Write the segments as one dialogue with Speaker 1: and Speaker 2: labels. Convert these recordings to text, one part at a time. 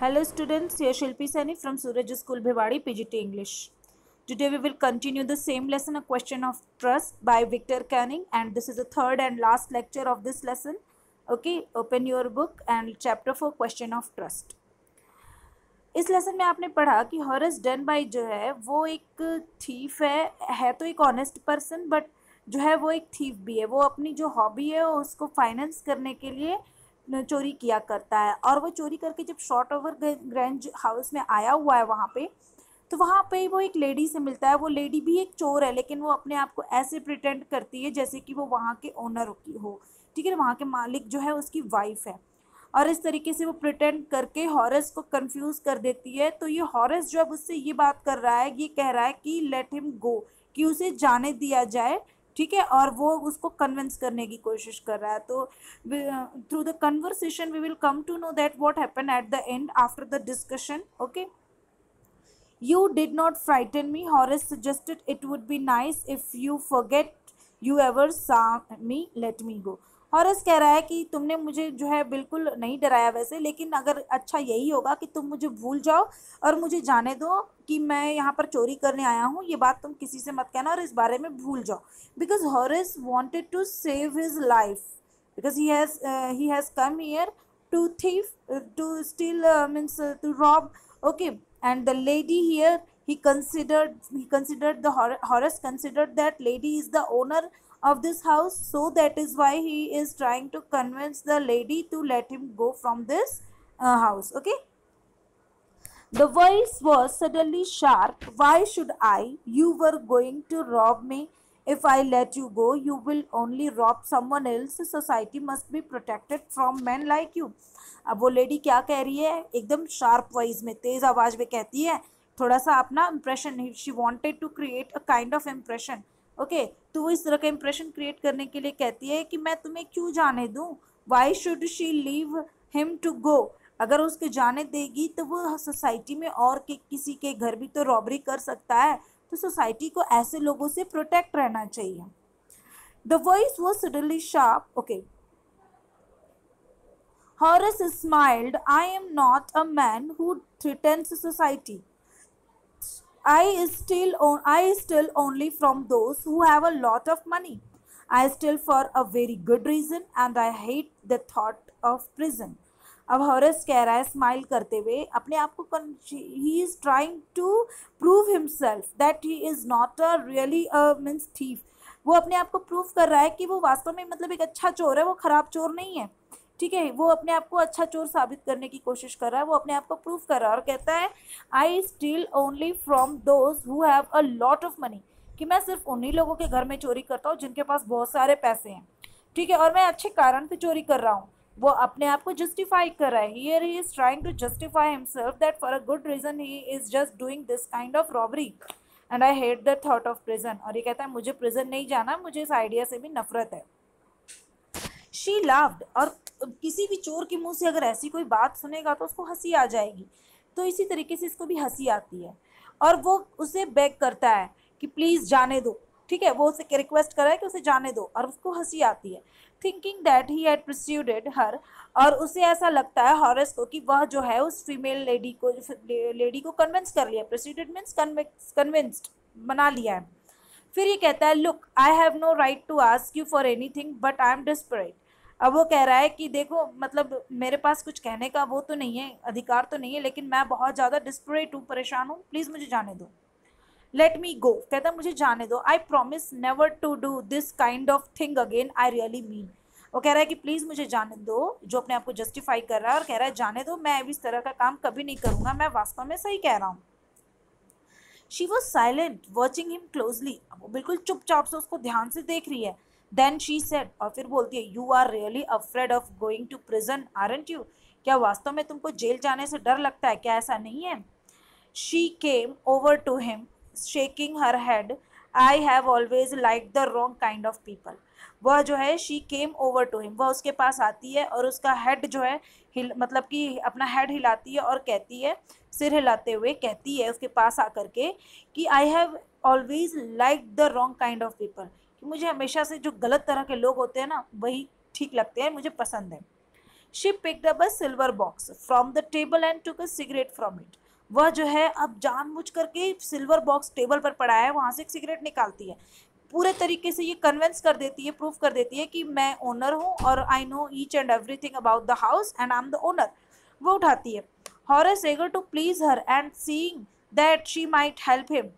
Speaker 1: Hello students, here Shilpi Sani from Suraj School Bhiwadi, PGT English. Today we will continue the same lesson, A Question of Trust by Victor Canning, and this is the third and last lecture of this lesson. Okay, open your book and chapter 4, Question of Trust. इस lesson में आपने पढ़ा कि Horace डेनबाई जो है वो एक thief है तो एक ऑनेस्ट पर्सन, बट जो है वो एक थीफ भी है। वो अपनी जो हॉबी है उसको फाइनेंस करने के लिए चोरी किया करता है, और वो चोरी करके जब शॉर्ट ओवर ग्रैंज हाउस में आया हुआ है वहाँ पे, तो वहाँ पे वो एक लेडी से मिलता है। वो लेडी भी एक चोर है, लेकिन वो अपने आप को ऐसे प्रिटेंड करती है जैसे कि वो वहाँ के ओनर की हो, ठीक है, वहाँ के मालिक जो है उसकी वाइफ है, और इस तरीके से वो प्रिटेंड करके हॉरेस को कंफ्यूज कर देती है। तो ये हॉरेस जो अब उससे ये बात कर रहा है, ये कह रहा है कि लेट हिम गो, कि उसे जाने दिया जाए, ठीक है, और वो उसको कन्विंस करने की कोशिश कर रहा है। तो through the conversation we will come to know that what happen at the end after the discussion. Okay, You did not frighten me, Horace suggested. It would be nice if you forget you ever saw me. Let me go. Horace कह रहा है कि तुमने मुझे जो है बिल्कुल नहीं डराया वैसे, लेकिन अगर अच्छा यही होगा कि तुम मुझे भूल जाओ और मुझे जाने दो कि मैं यहाँ पर चोरी करने आया हूँ, ये बात तुम किसी से मत कहना और इस बारे में भूल जाओ। Because Horace wanted to save his life, because he has come here to thief, to steal, means to rob. Okay, and the lady here, he considered the Horace considered that lady is the owner of this house, so that is why he is trying to convince the lady to let him go from this house. Okay, the voice was suddenly sharp. Why should I? You were going to rob me. If I let you go, you will only rob someone else. Society must be protected from men like you. अब वो lady क्या कह रही है, एकदम sharp voice में, तेज आवाज में कहती है, थोड़ा सा अपना impression, she wanted to create a kind of impression. Okay, तो वो इस तरह का इंप्रेशन क्रिएट करने के लिए कहती है कि मैं तुम्हें क्यों जाने दूं, why should she leave him to go. अगर उसके जाने देगी तो वो सोसाइटी में और किसी के घर भी तो रॉबरी कर सकता है, तो सोसाइटी को ऐसे लोगों से प्रोटेक्ट रहना चाहिए। The voice was suddenly sharp. Okay, Horace smiled. I am not a man who threatens society. I steal only from those who have a lot of money. I steal for a very good reason, and I hate the thought of prison. अब Horace कह रहा है smile करते हुए अपने आप को, he is trying to prove himself that he is not a really means thief. वो अपने आप को प्रूव कर रहा है कि वो वास्तव में मतलब एक अच्छा चोर है, वो खराब चोर नहीं है, ठीक है। वो अपने आप को अच्छा चोर साबित करने की कोशिश कर रहा है, वो अपने आप को प्रूव कर रहा है, और कहता है I steal only from those who have a lot of money, कि मैं सिर्फ उन्हीं लोगों के घर में चोरी करता हूँ जिनके पास बहुत सारे पैसे हैं, ठीक है, और मैं अच्छे कारण से चोरी कर रहा हूँ। वो अपने आप को जस्टिफाई कर रहा है। Here he is trying to justify himself that for a good reason he is just doing this kind of robbery, and I hate the thought of prison. और ये कहता है मुझे प्रिजन नहीं जाना, मुझे इस आइडिया से भी नफरत है। शी लाफ्ड, और किसी भी चोर के मुंह से अगर ऐसी कोई बात सुनेगा तो उसको हंसी आ जाएगी, तो इसी तरीके से इसको भी हंसी आती है, और वो उसे बेग करता है कि प्लीज जाने दो, ठीक है, वो उसे रिक्वेस्ट कर रहा है कि उसे जाने दो, और उसको हंसी आती है। थिंकिंग दैट ही हैड परस्यूडेड हर, और उसे ऐसा लगता है हॉरेस को कि वह जो है उस फीमेल लेडी को कन्विंस कर लिया। परस्यूडेड मीन्स कन्विंस्ड, बना लिया है। फिर ये कहता है look, I have no right to ask you for anything but I am desperate. अब वो कह रहा है कि देखो, मतलब मेरे पास कुछ कहने का वो तो नहीं है, अधिकार तो नहीं है, लेकिन मैं बहुत ज़्यादा डिस्परेट हूँ, परेशान हूँ, प्लीज़ मुझे जाने दो। लेट मी गो, कहता है मुझे जाने दो। I promise never to do this kind of thing again, I really mean. वो कह रहा है कि प्लीज़ मुझे जाने दो, जो अपने आप को जस्टिफाई कर रहा है और कह रहा है जाने दो, मैं इस तरह का काम कभी नहीं करूँगा, मैं वास्तव में सही कह रहा हूँ। She was silent watching him closely, वो बिल्कुल चुपचाप से उसको ध्यान से देख रही है। देन शी सेड, और फिर बोलती है, you are really afraid of going to prison aren't you, क्या वास्तव में तुमको जेल जाने से डर लगता है, क्या ऐसा नहीं है? She came over to him shaking her head, I have always like the wrong kind of people. वह जो है she came over to him, वह उसके पास आती है और उसका हेड जो है मतलब कि अपना हेड हिलाती है और कहती है, सिर हिलाते हुए कहती है उसके पास आकर के कि आई have always like the wrong kind of people, कि मुझे हमेशा से जो गलत तरह के लोग होते हैं ना वही ठीक लगते हैं, मुझे पसंद है। She picked up a silver box from the table and took a cigarette from it. वह जो है अब जानबूझ करके सिल्वर बॉक्स टेबल पर पड़ा है, वहां से एक सिगरेट निकालती है। पूरे तरीके से ये कन्विंस कर देती है, प्रूफ कर देती है कि मैं ओनर हूँ और I know each and everything about the house and I am the owner. वो उठाती है। Horace eager to please her and seeing that she might help him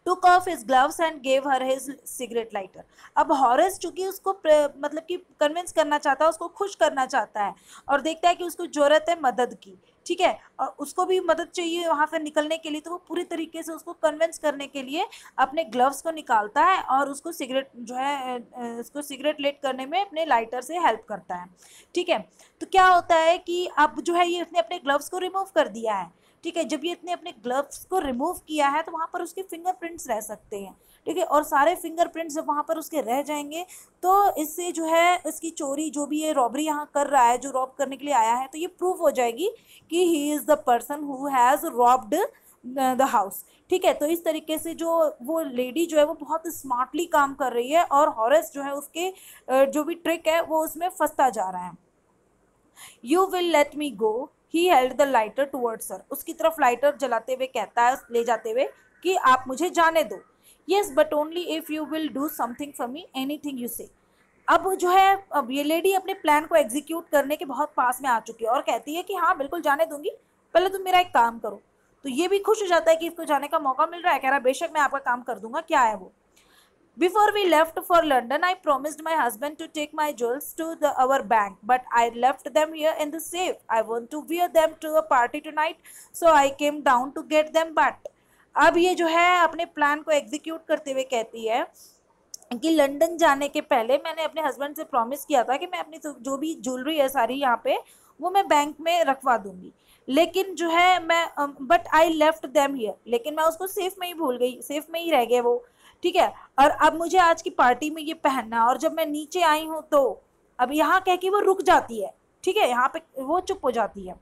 Speaker 1: took off his gloves and gave her his cigarette lighter। अब Horace चूंकि उसको मतलब कि convince करना चाहता है, उसको खुश करना चाहता है और देखता है कि उसको जरूरत है मदद की, ठीक है, और उसको भी मदद चाहिए वहां से निकलने के लिए, तो वो पूरी तरीके से उसको कन्विंस करने के लिए अपने ग्लव्स को निकालता है और उसको सिगरेट जो है उसको सिगरेट लेट करने में अपने लाइटर से हेल्प करता है, ठीक है। तो क्या होता है कि अब जो है ये उसने अपने ग्लव्स को रिमूव कर दिया है, ठीक है। जब ये इतने अपने ग्लव्स को रिमूव किया है तो वहां पर उसके फिंगरप्रिंट्स रह सकते हैं, ठीक है, और सारे फिंगरप्रिंट्स जब वहां पर उसके रह जाएंगे तो इससे जो है इसकी चोरी, जो भी ये रॉबरी यहाँ कर रहा है, जो रॉब करने के लिए आया है, तो ये प्रूफ हो जाएगी कि he is the person who has robbed the house, ठीक है। तो इस तरीके से जो वो लेडी जो है वो बहुत स्मार्टली काम कर रही है और हॉरेस जो है उसके जो भी ट्रिक है वो उसमें फंसता जा रहा है। You will let me go, he held the lighter towards हर। उसकी तरफ लाइटर जलाते हुए कहता है, ले जाते हुए, कि आप मुझे जाने दो। Yes but only if you will do something for me, anything you से। अब जो है अब ये लेडी अपने प्लान को एग्जीक्यूट करने के बहुत पास में आ चुकी है और कहती है कि हाँ बिल्कुल जाने दूंगी, पहले तुम मेरा एक काम करो। तो ये भी खुश हो जाता है कि इसको जाने का मौका मिल रहा है, कह रहा है बेशक मैं आपका काम कर दूंगा, क्या है वो। Before we left for London, I promised my husband to take my jewels to our bank, but I left them here in the safe. I want to wear them to a party tonight, so I came down to get them back. अब ये जो है अपने plan को execute करते हुए कहती है कि लंदन जाने के पहले मैंने अपने हस्बैंड से प्रॉमिस किया था कि मैं अपनी जो भी ज्वेलरी है सारी यहाँ पे वो मैं बैंक में रखवा दूंगी, लेकिन जो है मैं but I left them here, लेकिन मैं उसको सेफ में ही भूल गई, सेफ में ही रह गए वो, ठीक है। और अब मुझे आज की पार्टी में ये पहनना, और जब मैं नीचे आई हूँ तो अब यहाँ कह के वो रुक जाती है, ठीक है, यहाँ पे वो चुप हो जाती है।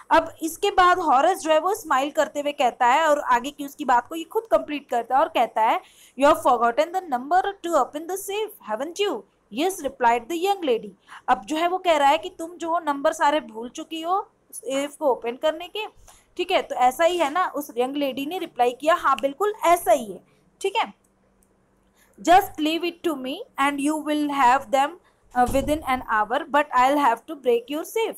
Speaker 1: अब इसके बाद हॉरेस जो है वो स्माइल करते हुए कहता है और आगे की उसकी बात को ये खुद कंप्लीट करता है और कहता है, you have forgotten the number two open the safe, haven't you? Yes replied the young lady. अब जो है वो कह रहा है कि तुम जो हो नंबर सारे भूल चुकी हो सेफ को ओपन करने के, ठीक है। तो ऐसा ही है ना, उस यंग लेडी ने रिप्लाई किया, हाँ बिल्कुल ऐसा ही है, ठीक है। Just leave it to me and you will have them within an hour, but I will have to break your safe.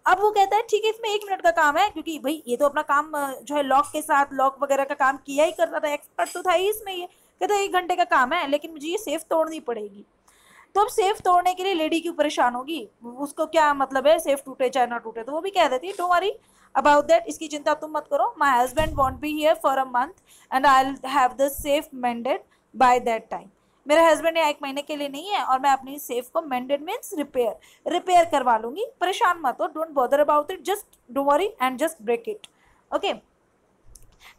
Speaker 1: अब वो कहता है ठीक है इसमें 1 मिनट का काम है, क्योंकि भाई ये तो अपना काम जो है लॉक के साथ लॉक वगैरह का काम किया ही करता था, एक्सपर्ट तो था ही इसमें, ये कहता है 1 घंटे का काम है, लेकिन मुझे ये सेफ तोड़नी पड़ेगी। तो अब सेफ तोड़ने के लिए लेडी क्यों परेशान होगी, उसको क्या मतलब है सेफ टूटे चाहे ना टूटे, तो वो भी कह देती है डोंट वरी अबाउट दैट, इसकी चिंता तुम मत करो, my husband want be here for a month and I will have the safe मेंडेड by that time. मेरे हस्बैंड यहाँ 1 महीने के लिए नहीं है और मैं अपनी सेफ को मेंडेड मीन्स रिपेयर करवा लूंगी, परेशान मत हो, don't bother about it, just don't worry and just break it, okay.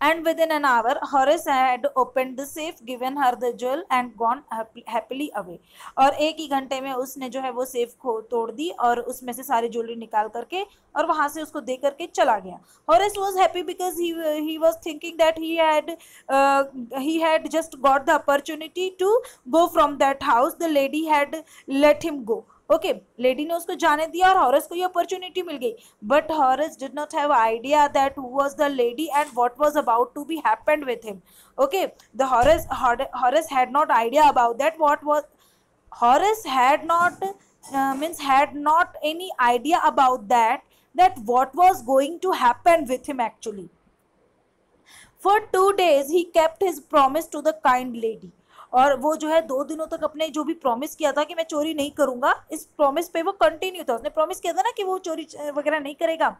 Speaker 1: And within an hour, Horace had opened the safe, given her the jewel and gone happily away. और 1 ही घंटे में उसने जो है वो सेफ को तोड़ दी और उसमें से सारी ज्वेलरी निकाल करके और वहां से उसको दे करके चला गया। Horace was happy because he was thinking that he had just got the opportunity to go from that house. The lady had let him go. Okay lady ने उसको जाने दिया और हॉरेस को ये अपॉर्चुनिटी मिल गई, but Horace did not have idea that who was the lady and what was about to be happened with him, okay. The Horace had not idea about that what was Horace had not had not any idea about that what was going to happen with him actually. For 2 days he kept his promise to the kind lady. और वो जो है 2 दिनों तक अपने जो भी promise किया था कि मैं चोरी नहीं करूंगा, इस प्रॉमिस पे वो कंटिन्यू था। उसने प्रॉमिस किया था ना कि वो चोरी वगैरह नहीं करेगा,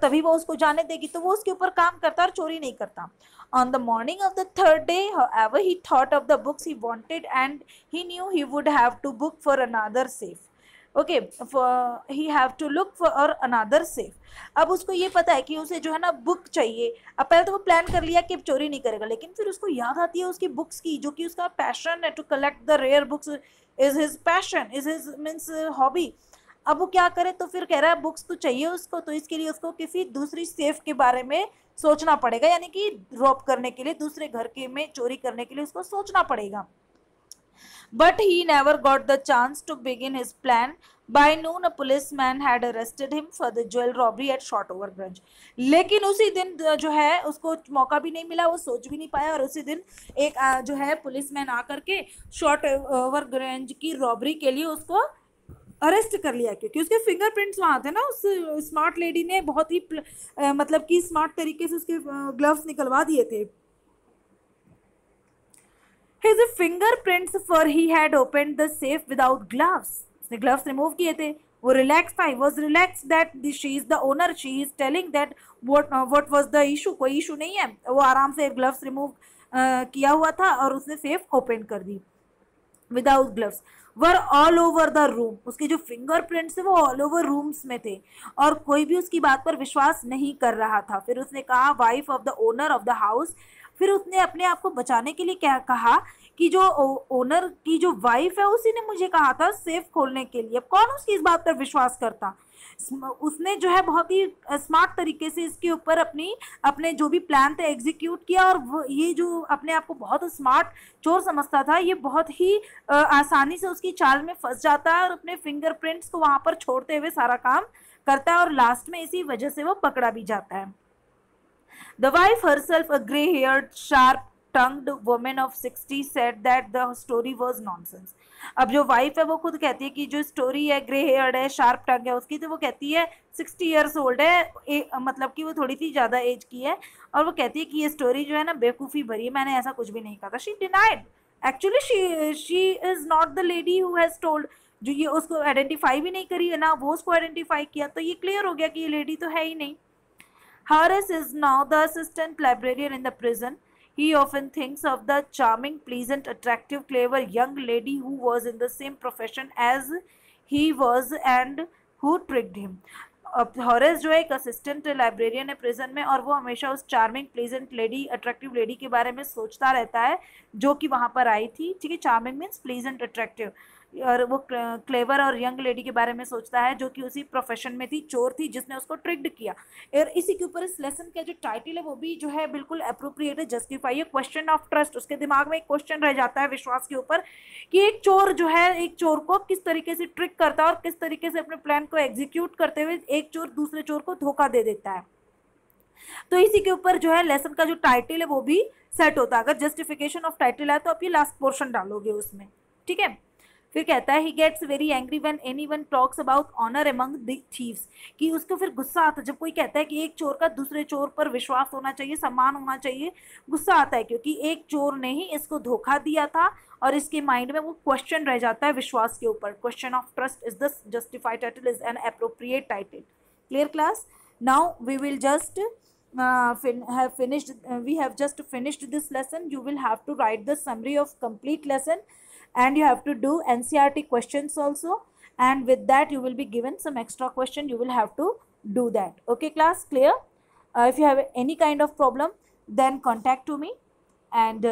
Speaker 1: तभी वो उसको जाने देगी, तो वो उसके ऊपर काम करता और चोरी नहीं करता। On the morning of the 3rd day, however, he thought of the books he wanted and he knew he would have to book for another safe. Okay, he have to look for another safe. अब उसको ये पता है कि उसे जो है ना बुक चाहिए। अब पहले तो वो प्लान कर लिया कि अब चोरी नहीं करेगा, लेकिन फिर उसको याद आती है उसकी बुक्स की, जो कि उसका पैशन है, to collect the rare books is his passion, is his means hobby. अब वो क्या करे, तो फिर कह रहा है बुक्स तो चाहिए उसको, तो इसके लिए उसको किसी दूसरी सेफ के बारे में सोचना पड़ेगा, यानी कि रॉब करने के लिए, दूसरे घर के में चोरी करने के लिए उसको सोचना पड़ेगा। But he never got the chance to begin his plan By noon, a policeman had arrested him for the jewel robbery at Shotover Grange. लेकिन उसी दिन जो है उसको मौका भी नहीं मिला, वो सोच भी नहीं पाया, और उसी दिन एक जो है पुलिसमैन आकर के शॉटओवर ग्रेंज की रॉबरी के लिए उसको अरेस्ट कर लिया, क्योंकि उसके फिंगरप्रिंट्स वहां थे ना। उस स्मार्ट लेडी ने बहुत ही मतलब कि स्मार्ट तरीके से उसके ग्लव्स निकलवा दिए थे। His fingerprints, for he had opened the safe without gloves. उसने ग्लव्स रिमूव किए थे। वो रिलैक्स था, was relax that she is the owner, she is telling that what was the issue, कोई इशू नहीं है। वो आराम से ग्लव्स रिमूव किया हुआ था और उसने सेफ ओपन कर दी without gloves. Were all over the room, उसके जो फिंगरप्रिंट्स थे वो ऑल ओवर रूम्स में थे और कोई भी उसकी बात पर विश्वास नहीं कर रहा था। फिर उसने कहा wife of the owner of the house, फिर उसने अपने आप को बचाने के लिए क्या कहा कि जो ओनर की जो वाइफ है उसी ने मुझे कहा था सेफ खोलने के लिए। अब कौन उसकी इस बात पर विश्वास करता। उसने जो है बहुत ही स्मार्ट तरीके से इसके ऊपर अपने जो भी प्लान थे एग्जीक्यूट किया, और वो ये जो अपने आप को बहुत स्मार्ट चोर समझता था ये बहुत ही आसानी से उसकी चाल में फंस जाता है और अपने फिंगरप्रिंट्स को वहां पर छोड़ते हुए सारा काम करता है और लास्ट में इसी वजह से वो पकड़ा भी जाता है। The wife herself, a grey-haired, sharp-tongued woman of 60, said that the story was nonsense. अब जो वाइफ है वो खुद कहती है कि जो स्टोरी है ग्रे हेयर्ड है, शार्प टंग है उसकी, तो वो कहती है 60 ईयर्स ओल्ड है, मतलब कि वो थोड़ी सी ज़्यादा एज की है, और वो कहती है कि ये स्टोरी जो है ना बेवकूफ़ी भरी है, मैंने ऐसा कुछ भी नहीं कहा था। She denied actually she is not the lady who has told, जो ये उसको आइडेंटिफाई भी नहीं करी है ना वो उसको आइडेंटिफाई किया, तो ये क्लियर हो गया कि ये लेडी तो है ही नहीं। Horace is now the assistant librarian in the prison. He often thinks of the charming, pleasant, attractive, clever young lady who was in the same profession as he was and who tricked him. अब Horace जो है एक assistant librarian है prison में, और वो हमेशा उस charming, pleasant lady, attractive lady के बारे में सोचता रहता है जो कि वहां पर आई थी। ठीक है, चार्मिंग मीन्स प्लीजेंट, अट्रैक्टिव, और वो क्लेवर और यंग लेडी के बारे में सोचता है जो कि उसी प्रोफेशन में थी, चोर थी जिसने उसको ट्रिक्ड किया। और इसी के ऊपर इस लेसन का जो टाइटल है वो भी जो है बिल्कुल अप्रोप्रिएट है, जस्टिफाई है क्वेश्चन ऑफ ट्रस्ट। उसके दिमाग में एक क्वेश्चन रह जाता है विश्वास के ऊपर कि एक चोर जो है एक चोर को किस तरीके से ट्रिक करता है और किस तरीके से अपने प्लान को एग्जीक्यूट करते हुए एक चोर दूसरे चोर को धोखा दे देता है। तो इसी के ऊपर जो है लेसन का जो टाइटल है वो भी सेट होता है। अगर जस्टिफिकेशन ऑफ टाइटल है तो आप ये लास्ट पोर्शन डालोगे उसमें। ठीक है, फिर कहता है he gets very angry when anyone talks about honour among the thieves, कि उसको फिर गुस्सा आता है जब कोई कहता है कि एक चोर का दूसरे चोर पर विश्वास होना चाहिए, सम्मान होना चाहिए। गुस्सा आता है क्योंकि एक चोर ने ही इसको धोखा दिया था और इसके माइंड में वो क्वेश्चन रह जाता है विश्वास के ऊपर। Question of trust is the justified title, is an appropriate title. Clear class? Now we will just we have just finished this lesson. You will have to write the summary of complete lesson and you have to do NCERT questions also, and with that you will be given some extra question, you will have to do that. Okay class, clear? If you have any kind of problem then contact to me, and